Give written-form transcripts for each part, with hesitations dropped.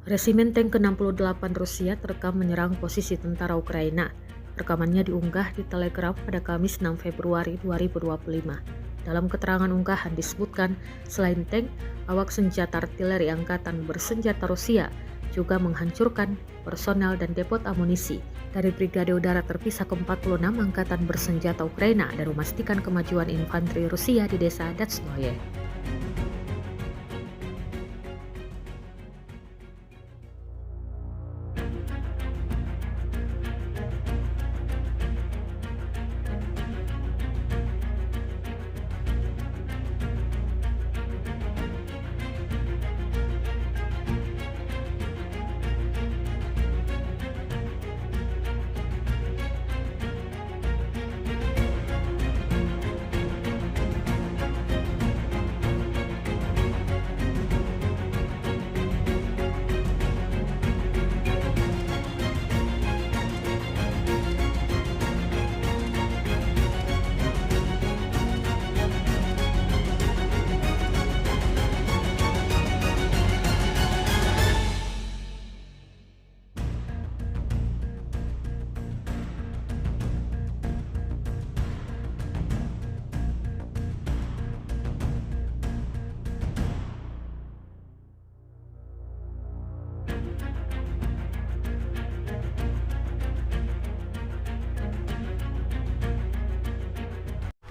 Resimen Tank ke-68 Rusia terekam menyerang posisi tentara Ukraina. Rekamannya diunggah di Telegram pada Kamis 6 Februari 2025. Dalam keterangan unggahan disebutkan, selain tank, awak senjata artileri Angkatan Bersenjata Rusia juga menghancurkan personel dan depot amunisi dari Brigade Udara Terpisah ke-46 Angkatan Bersenjata Ukraina dan memastikan kemajuan infanteri Rusia di desa Datsnoye.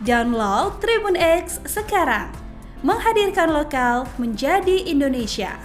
Download Tribun X sekarang, menghadirkan lokal menjadi Indonesia.